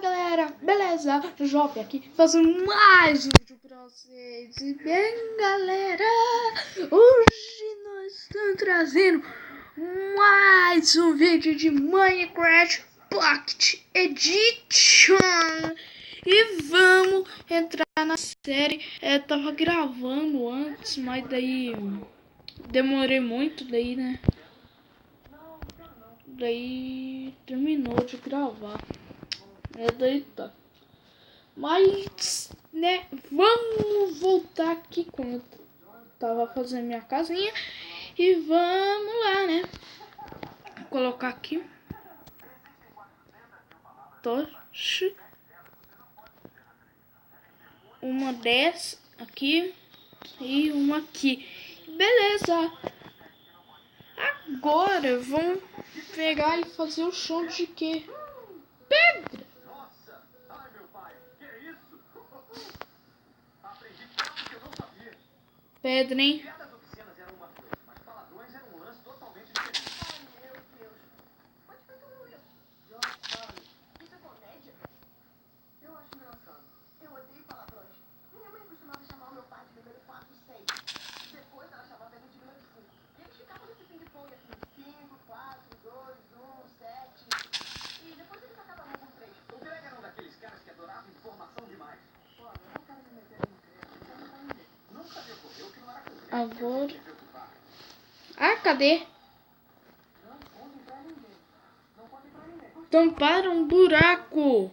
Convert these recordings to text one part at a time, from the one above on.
galera, beleza? Jop aqui fazendo mais um vídeo pra vocês. E bem galera, hoje nós estamos trazendo mais um vídeo de Minecraft Pocket Edition. E vamos entrar na série. Tava gravando antes, mas daí demorei muito, daí né? Daí terminou de gravar. Daí tá. Mas, né, vamos voltar aqui quando eu tava fazendo minha casinha. E vamos lá, né? Vou colocar aqui. Toche. Uma dessa aqui. E uma aqui. Beleza. Agora vamos pegar e fazer o chão de quê? Pedra. Pedra, hein? Agora. Ah, cadê? Tamparam um buraco.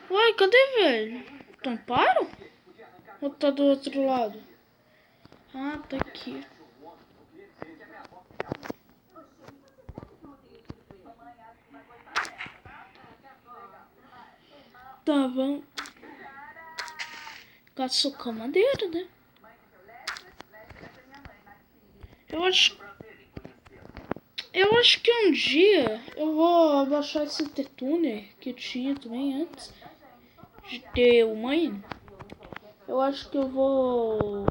Uai, cadê, velho? Tamparam? Ou tá do outro lado? Ah, tá aqui. Tá, vamos. Caçou com a madeira, né? Eu acho que um dia eu vou abaixar esse T-Tuner que eu tinha também antes de ter o Mine. Eu acho que eu vou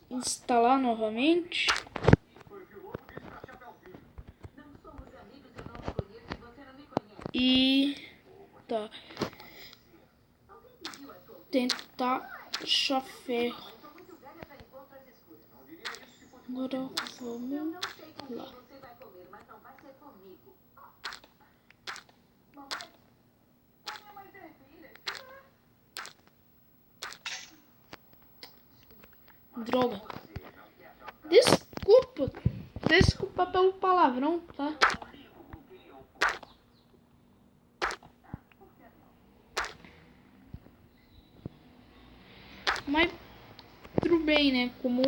instalar novamente. E tá. Tentar achar ferro. Agora vamos lá. Droga. Desculpa pelo palavrão, tá? Mas tudo bem, né? Como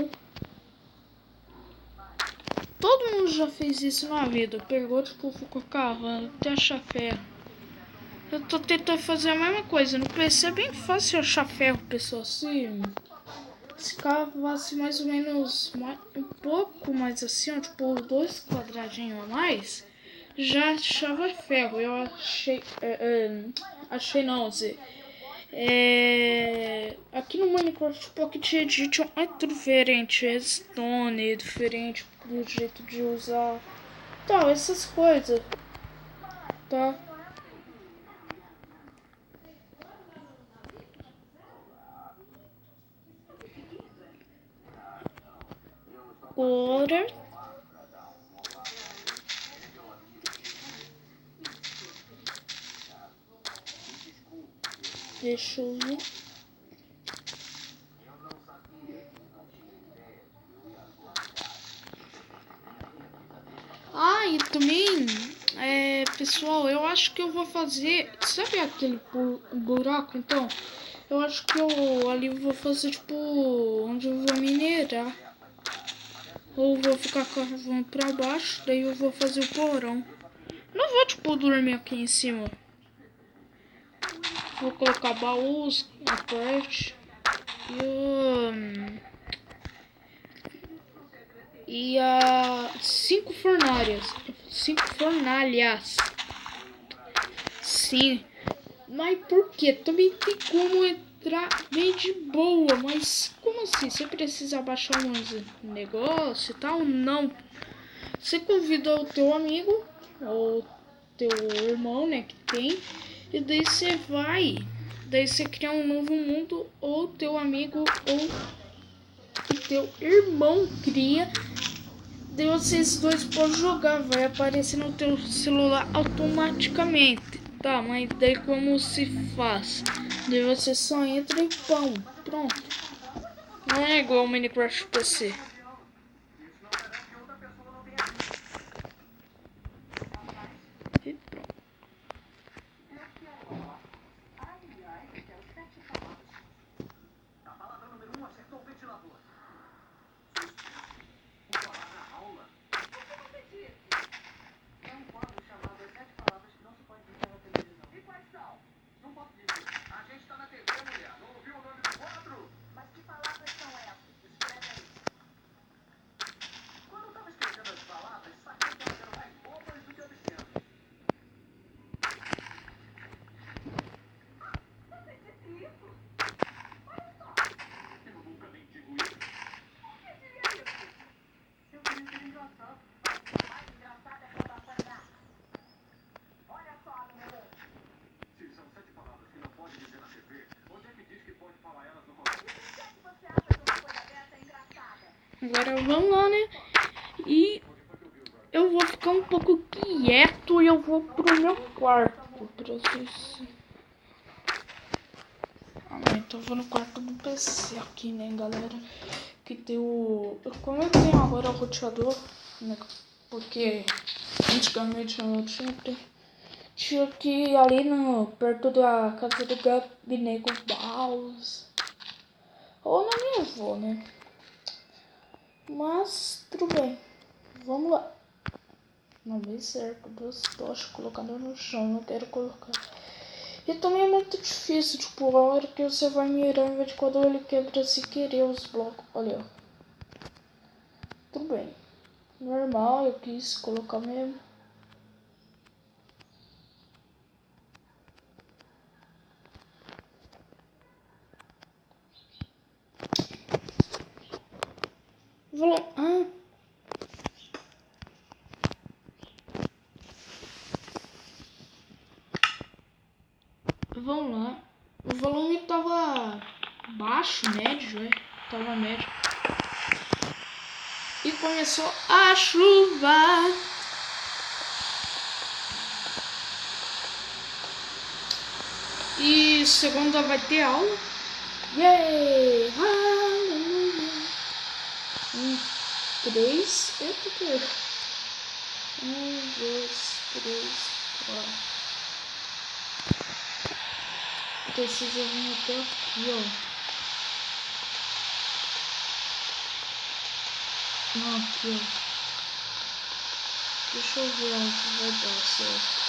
todo mundo já fez isso na vida. Pegou, tipo, ficou cavando até achar ferro. Eu tô tentando fazer a mesma coisa. No PC é bem fácil achar ferro, pessoal. Se cavasse mais ou menos um pouco mais assim, ó, tipo 2 quadradinhos a mais, já achava ferro. Eu achei. Achei não, Zé. Aqui no Minecraft Pocket Edition é diferente, é stone, é diferente do jeito de usar, tal, essas coisas, tá? Agora deixa eu ver. Ah, e também, pessoal, eu acho que eu vou fazer, sabe aquele buraco, então? Eu acho que eu ali vou fazer, tipo, onde eu vou minerar. Ou vou ficar cavando pra baixo, daí eu vou fazer o porão. Não vou, tipo, dormir aqui em cima. Vou colocar baús na parte. E 5 fornalhas. 5 fornalhas. Sim. Mas por quê? Também tem como entrar bem de boa. Mas como como assim? Você precisa baixar uns negócios e tal? Não. Você convida o teu amigo ou teu irmão, né, que tem, e daí você vai. Daí você cria um novo mundo, ou teu amigo ou o teu irmão cria. Daí vocês dois podem jogar, vai aparecer no teu celular automaticamente. Tá, mas daí como se faz? Daí você só entra e pão, pronto. Não é igual o Minecraft PC. E pronto. Agora vamos lá, né? E eu vou ficar um pouco quieto e eu vou pro meu quarto. Pra vocês... então eu vou no quarto do PC aqui, né, galera? Que tem o... Como eu tenho agora o roteador, né? Porque antigamente eu não tinha que ir ali no, perto da casa do Gabinego Baus. Ou na minha avó, né? Mas tudo bem. Vamos lá. Não vem certo, duas tochas colocadas no chão, não quero colocar. E também é muito difícil, tipo, a hora que você vai mirando de quando ele quebra sem querer os blocos. Olha, ó. Tudo bem. Normal, eu quis colocar mesmo. Vamos lá. O volume tava baixo, médio, é? Tava médio. E começou a chuva. E segunda vai ter aula. Yay! Aleluia! 3. Eita, que 1, 2, 3, 4. Preciso vir até aqui, ó. Não, aqui, ó. Deixa eu ver onde vai dar certo.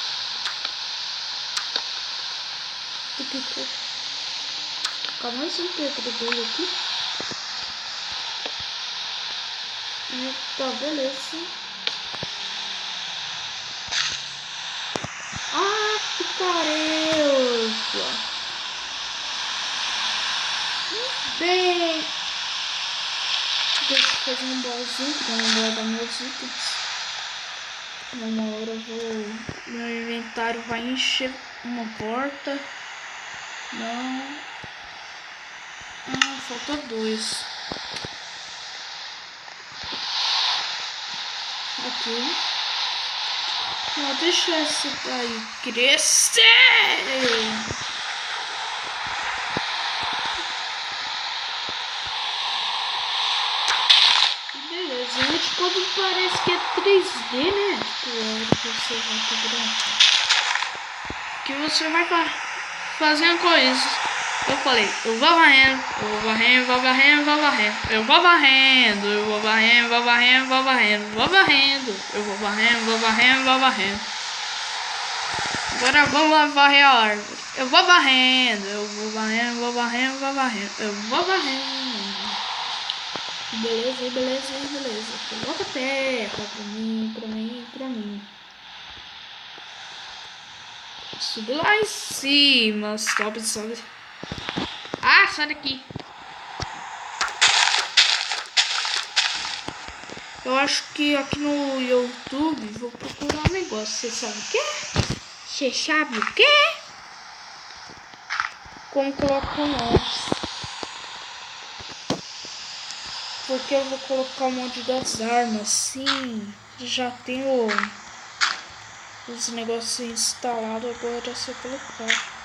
Ficar mais um tempo do bolo aqui. Tá, beleza. Ah, que tarefa! Bem, deixa eu fazer um bolzinho pra não guardar meus itens. Uma hora eu vou... Meu inventário vai encher uma porta. Não. Ah, falta 2. Aqui. Não, deixa esse daí crescer. Beleza, gente, quando parece que é 3D, né? Tipo, a hora que você vai quebrando. Que você vai fazendo coisas. Eu falei, eu vou varrendo, eu vou varrendo, vou varrendo, vou varrendo. Eu vou varrendo, eu vou varrendo, vou varrendo, vou varrendo. Vou varrendo, eu vou varrendo, vou varrendo, vou varrendo. Agora vamos lá varrer a árvore. Eu vou varrendo, eu vou varrendo, vou varrendo, vou varrendo. Eu vou varrendo. Beleza, beleza, beleza. Coloca a terra pra mim, pra mim, pra mim. Subi lá em cima. Sobe, sobe. Ah, sai daqui. Eu acho que aqui no YouTube vou procurar um negócio. Você sabe o quê? Você sabe o quê? Como colocar mods. Porque eu vou colocar o mod das armas. Sim, já tenho os negócios instalados. Agora é só colocar.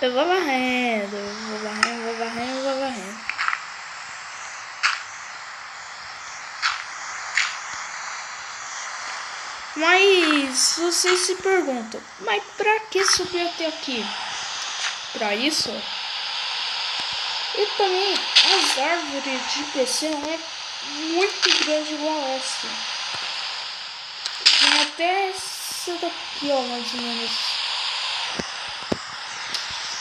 Eu vou varrendo, vou varrendo, vou varrendo, vou varrendo. Mas vocês se perguntam, mas pra que subir até aqui? Pra isso? E também as árvores de PC não é muito grande igual essa. Tem até essa daqui, ó, mais ou menos.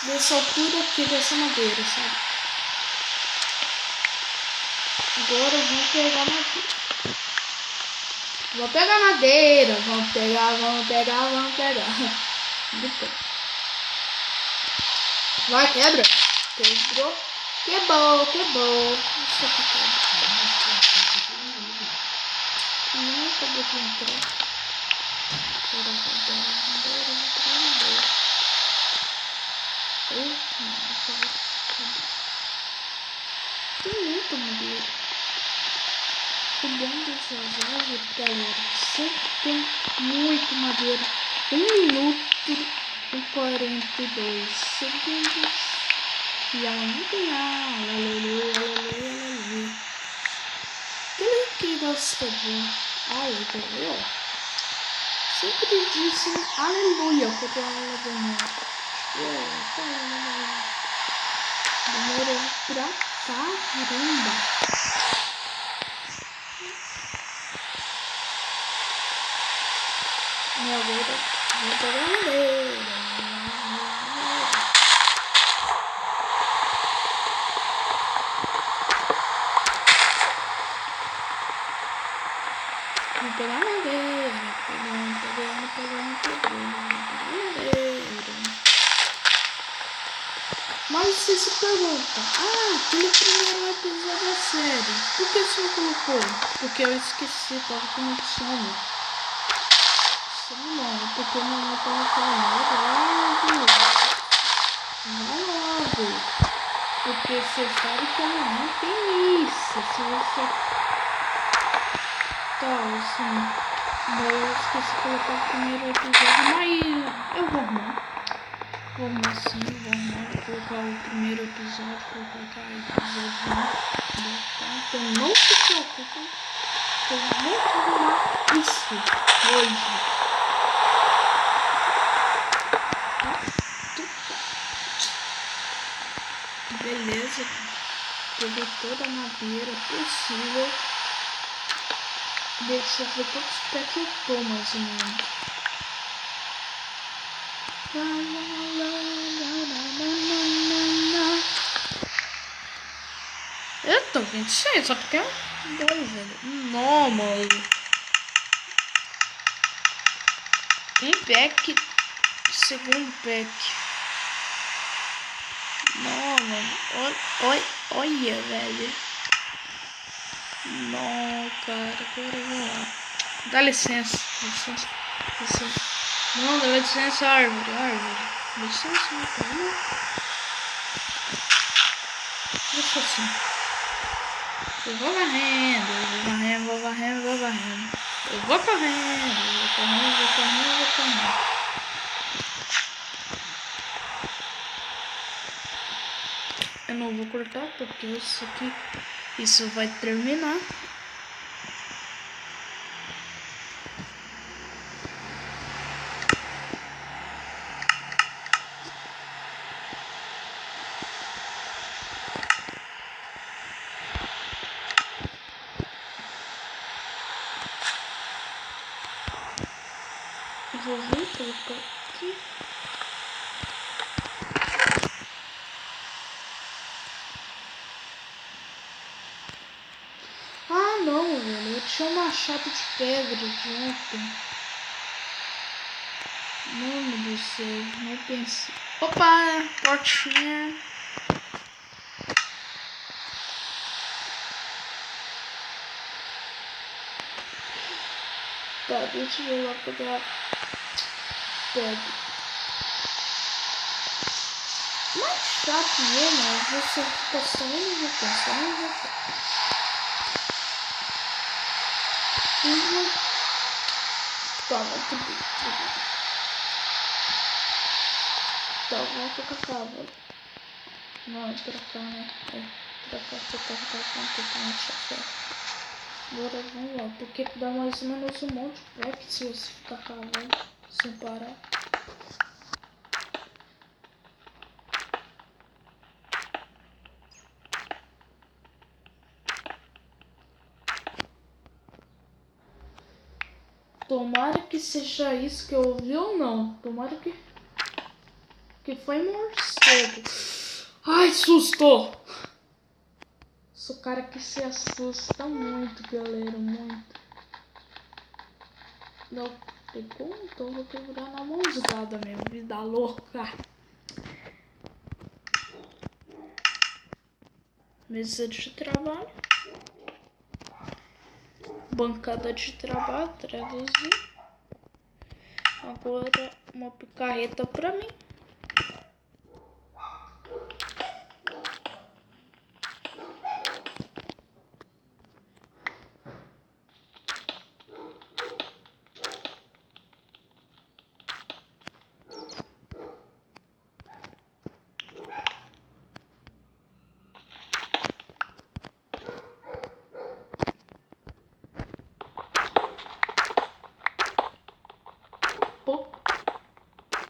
Dessa altura aqui, dessa madeira, sabe? Agora vamos pegar madeira. Vou pegar madeira. Vamos pegar. Vai, quebra. Quebrou. Quebrou. Isso aqui quebra. Não acabou de entrar. Tem muita madeira. O bom dessas árvores, galera, sempre tem muito madeira. 1 minuto e 42 segundos. E ela não tem aleluia. Quem gosta de aleluia sempre dizem aleluia quando ela demora. Demorou pra caramba. Minha vida, vou pegar madeira. Vou pegar madeira. Pegando madeira. Mas você se pergunta, aquele primeiro episódio da série, por que você não colocou? Porque eu esqueci, tava com sono. Não, porque não tava falando logo. Porque você sabe que não tem isso. Se você tá assim, eu esqueci de colocar o primeiro episódio, mas eu vou arrumar. Vou arrumar sim, vou colocar o primeiro episódio, vou colocar o episódio 1, tá? Então não se preocupem, eu vou arrumar isso hoje. Beleza, peguei toda a madeira possível. Deixa eu ver quantos pés que eu tô, mais ou menos. Eu tô 26, só que tem um 2, velho. Não, mano. Um pack, segundo pack. Não, mano. Olha, velho. Não, cara. Agora eu vou lá. Dá licença. Não, dá licença, árvore. Licença, meu pai. Deixa assim. Eu vou varrendo. Eu vou correndo. Eu não vou cortar porque isso vai terminar. Eu vou vir colocar aqui. Não, velho, eu tinha um machado de pedra de ontem. Mano do céu, não pensei. Opa, portinha. Tá, deixa eu ir lá pegar pedra. Mais chato mesmo é você ficar saindo e voltando. Toma, tudo. Tá, vamos ficar cavalo. Não, é pra cá, né? É pra cá, completamente chafé. Agora vamos lá, porque dá mais ou menos um monte de bloco se você ficar cavando sem parar. Tomara que seja isso que eu ouvi ou não. Tomara que foi morcego. Ai, susto! Sou cara que se assusta muito, galera, muito. Não pegou, então vou quebrar na mãozada mesmo, vida louca. Mesa de trabalho. Bancada de trabalho, traduzir. Agora uma picareta pra mim.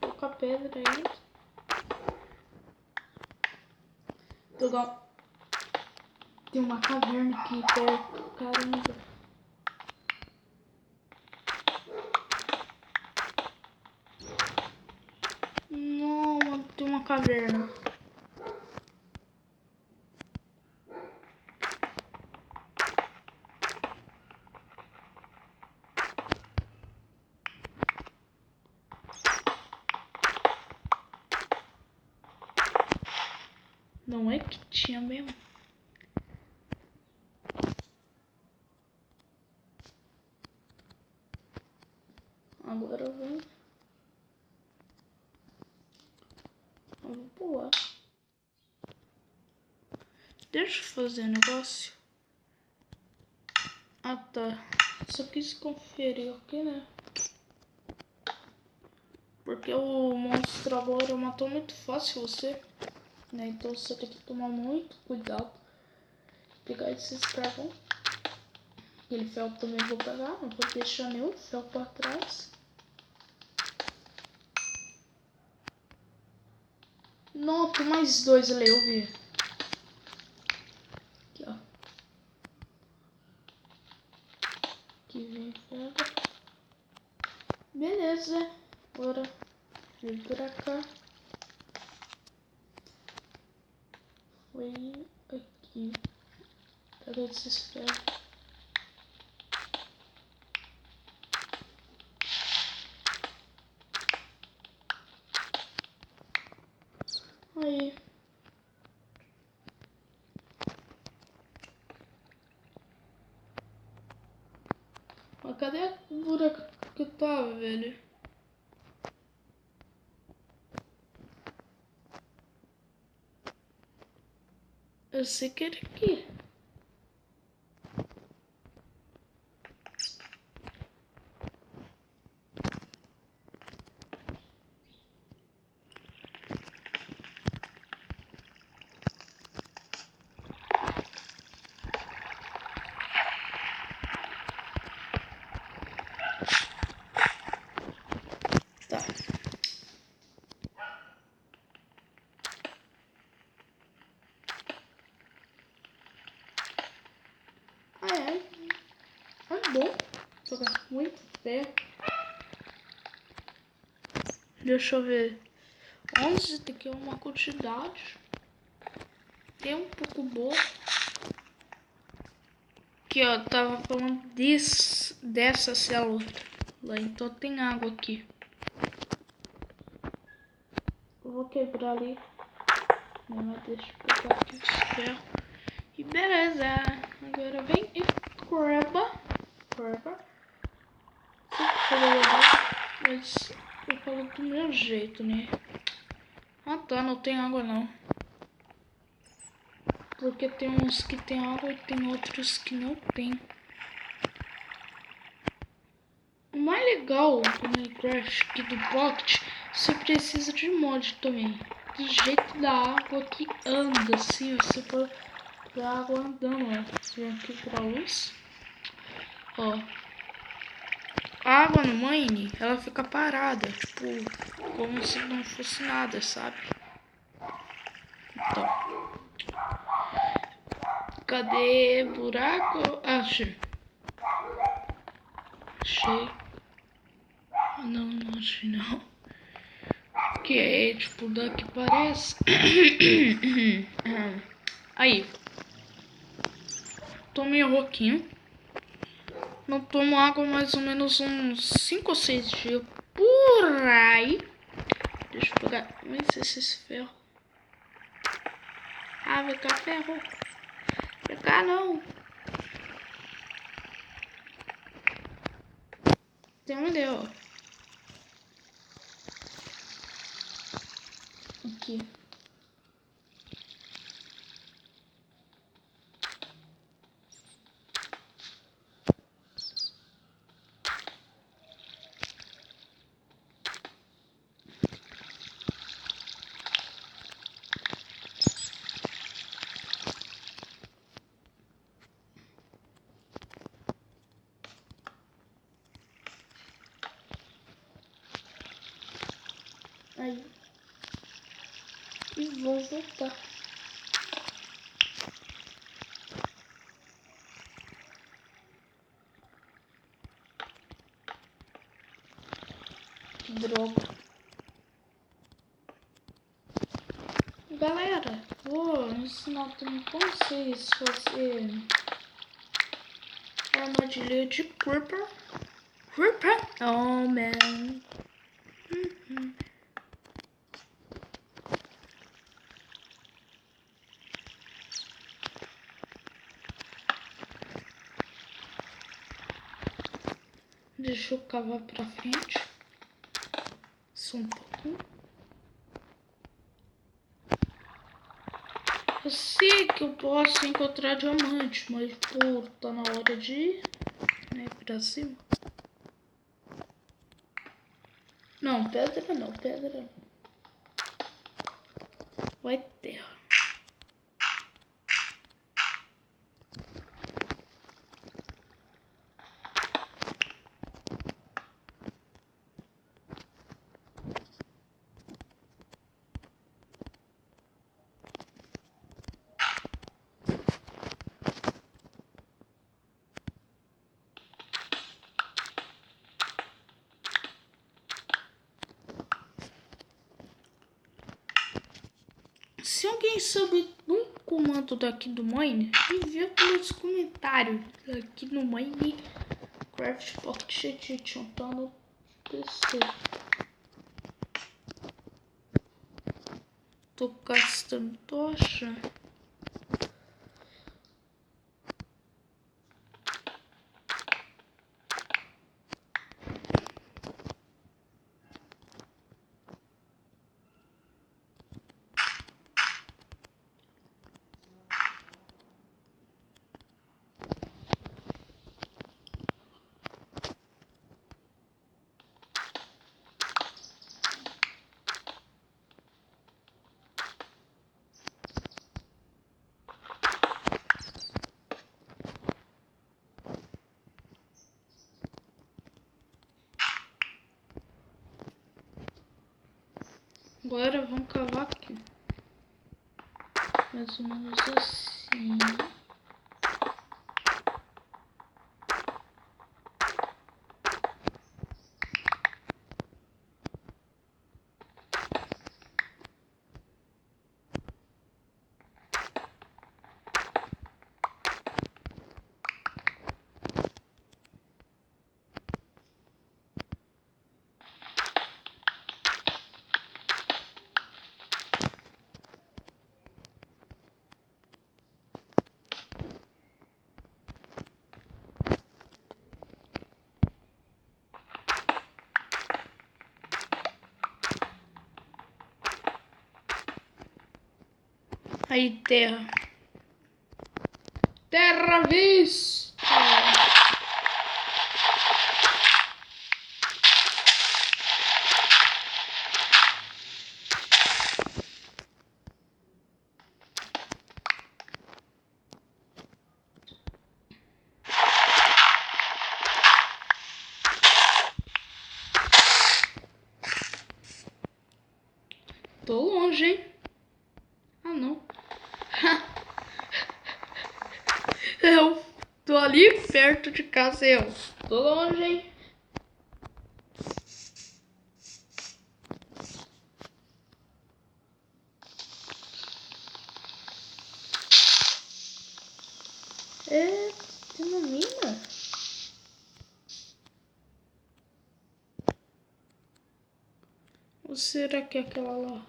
Pouca pedra aí. Tem uma caverna aqui perto. Caramba. Não, mano, tem uma caverna. Não é que tinha mesmo. Agora eu vou pular. Deixa eu fazer negócio. Ah, tá. Só quis conferir aqui, né? Porque o monstro agora matou muito fácil você, né? Então você tem que tomar muito cuidado. Pegar esses carvão. Aquele fel também vou pegar, não vou deixar nenhum fel pra trás. Não, tem mais dois ali, eu vi. Aqui, ó. Aqui vem pega. Beleza. Agora vem pra cá. Foi aqui. Pega esses ferros. Aí. Mas cadê o buraco que tava, velho? Eu sei que era aqui. Tá. Ah, é. É bom. Jogar muito ferro. Deixa eu ver. 11 tem que uma quantidade. Tem um pouco boa. Aqui, ó. Tava falando dessa célula. Então tem água aqui. vou quebrar ali. Mas deixa eu pegar aqui os ferros. E beleza. Agora vem e creba. Mas eu falo do meu jeito, né? Ah tá, não tem água não. Porque tem uns que tem água e tem outros que não tem. O mais legal do Minecraft aqui do Pocket, você precisa de mod também. Do jeito da água que anda, assim, você pode ver a água andando, ó. Vem aqui pra luz. Ó. A água no Mine, ela fica parada, tipo, como se não fosse nada, sabe? Então. Cadê buraco? Achei. Não achei não. Que é tipo daqui parece. Aí. Tomei rouquinho. Não tomo água mais ou menos uns 5 ou 6 dias por aí. Deixa eu pegar. Não sei se esse ferro. Ah, vai cá ferro. Vai cá não. Tem uma ideia, ó. Aqui. Aí. E vou voltar. Que droga. Galera, vou ensinar também pra vocês fazer armadilha de creeper. Creeper? Oh, man. Deixa eu cavar pra frente. Só um pouquinho. Eu sei que eu posso encontrar diamante, mas pô, tá na hora de ir, né, pra cima. Não, pedra não, pedra não. Vai terra. Se alguém sabe um comando daqui do Mine, envia pelos comentários. Aqui no Minecraft Pocket Edition, tá no PC. Tô gastando tocha. Agora vamos cavar aqui. Mais ou menos assim. Aí, terra. Terra vista. Tô longe, hein? Ah, não. Eu tô ali perto de casa, eu. Tô longe, hein? É, tem uma mina? Ou será que é aquela lá?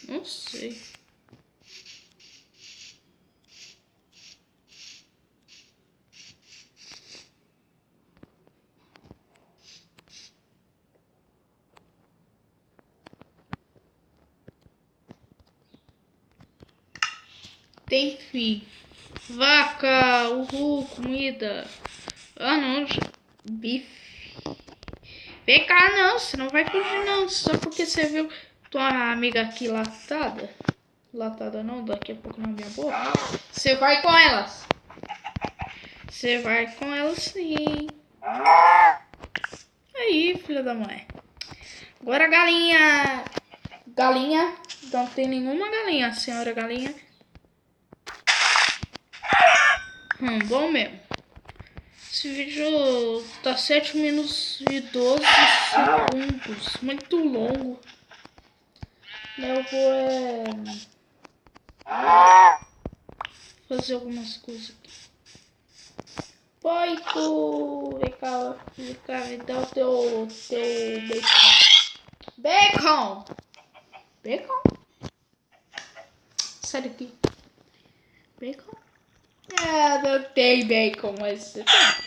Não sei. Tem fim. Vaca, uhul, comida. Ah, não. Bife. Vem cá, não. Você não vai fugir, não. Só porque você viu tua amiga aqui latada. Latada não, daqui a pouco na minha boca. Você vai com elas. Você vai com elas, sim. Aí, filha da mãe. Agora, galinha. Galinha. Não tem nenhuma galinha, senhora galinha. Bom mesmo. Esse vídeo tá 7 minutos e 12 segundos. Muito longo. Eu vou fazer algumas coisas aqui. Poito! Vem cá, me dá o teu bacon. Bacon! Bacon? Sai daqui. Bacon? Ah, não tem bacon, mas você tem.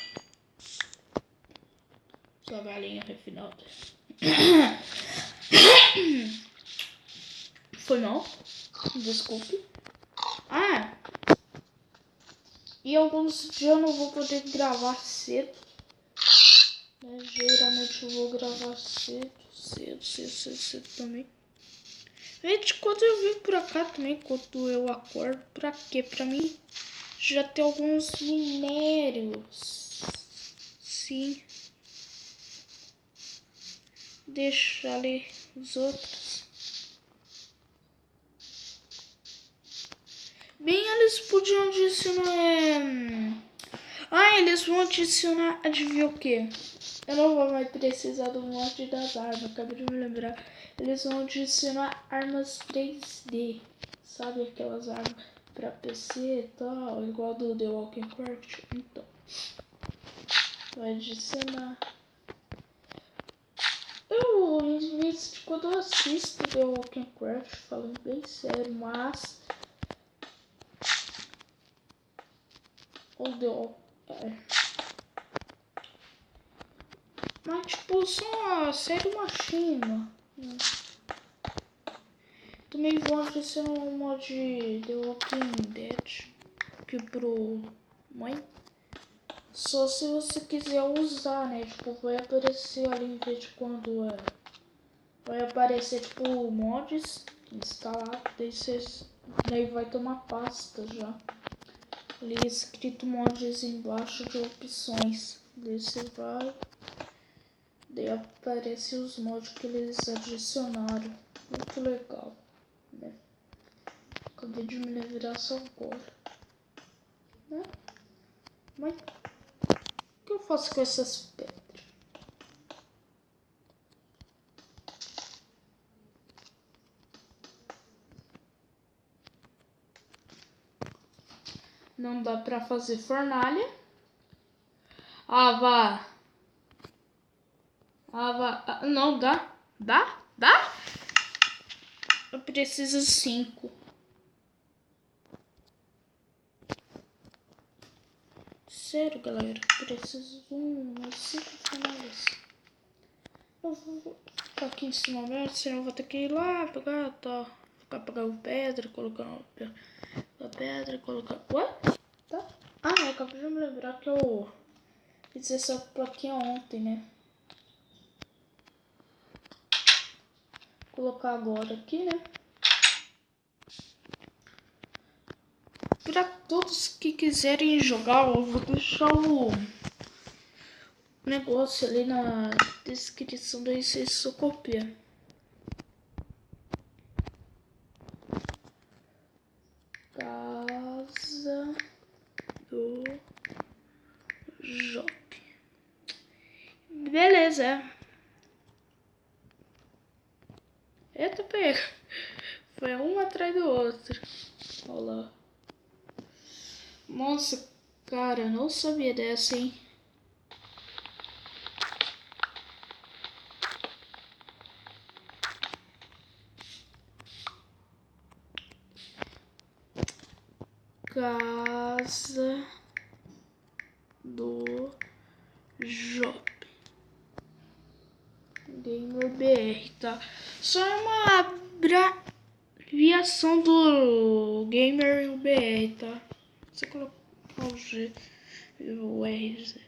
Sua galinha refinada. Foi mal? Desculpe. Ah, e alguns dias eu não vou poder gravar cedo. Né? Geralmente eu vou gravar cedo também. Gente, quando eu vim pra cá também, quando eu acordo, pra quê? Pra mim já ter alguns minérios. Sim. Deixa ali os outros. Bem, eles podiam adicionar... eles vão adicionar... Adivinha o quê? Eu não vou mais precisar do mod das armas. Acabei de me lembrar. Eles vão adicionar armas 3D. Sabe aquelas armas pra PC e tal? Igual do The Walking Craft. Então. Vai adicionar. Quando eu assisto The Walking Craft, falando bem sério, mas... O The Walking... Mas tipo, só série machina. Também vou adicionar um mod The Walking Dead aqui pro mãe. Só se você quiser usar, né? Tipo, vai aparecer ali em vez de quando vai aparecer tipo mods instalado, daí vai ter uma pasta já. Ali escrito mods embaixo de opções. Daí você vai. Daí aparece os mods que eles adicionaram. Muito legal, né? Acabei de me lembrar só agora, né? Mas o que eu faço com essas pedras? Não dá pra fazer fornalha. Vá. Não dá. Dá? Eu preciso 5. Sério, galera. Preciso de umas 5 fornalhas. Eu vou ficar aqui em cima mesmo, senão eu vou ter que ir lá pegar, tá? Ficar pegando pedra, colocar a pedra, colocar... Ué? Tá? Ah, eu acabei de me lembrar que eu fiz essa plaquinha ontem, né? Vou colocar agora aqui, né? Para todos que quiserem jogar, eu vou deixar o negócio ali na descrição, daí vocês só copiam. Casa do Joque. Beleza. Eita, pega. Foi um atrás do outro. Olha lá. Nossa, cara, não sabia dessa, hein? Casa do Jope. Gamer BR, tá? Só é uma abreviação do Gamer BR, tá? Você colocar o G e o R.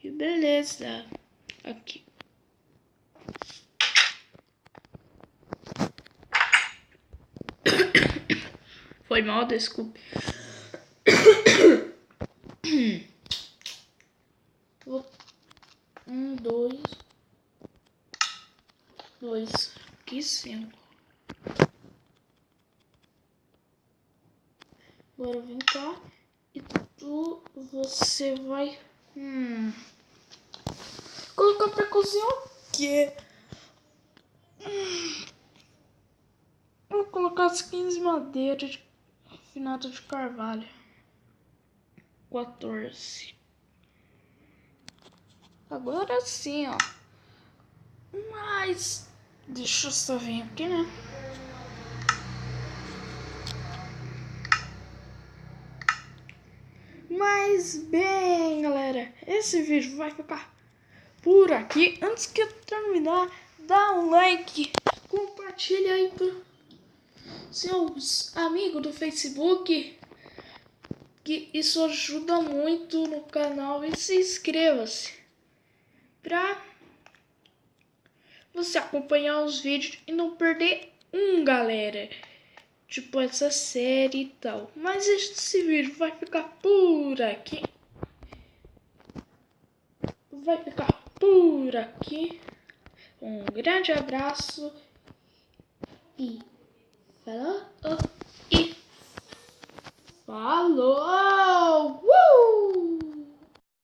E beleza. Aqui. Foi mal, desculpe. Dois. Aqui 5. Agora vem cá. E você vai colocar pra cozinhar o quê? Vou colocar as 15 madeiras de afinado de carvalho. 14. Agora sim, ó. Mas deixa eu só vir aqui, né? Mas bem, galera, esse vídeo vai ficar por aqui. Antes que eu terminar, dá um like, compartilha aí para seus amigos do Facebook, que isso ajuda muito no canal, e se inscreva-se para você acompanhar os vídeos e não perder galera, tipo essa série e tal. Mas esse vídeo vai ficar por aqui. Um grande abraço e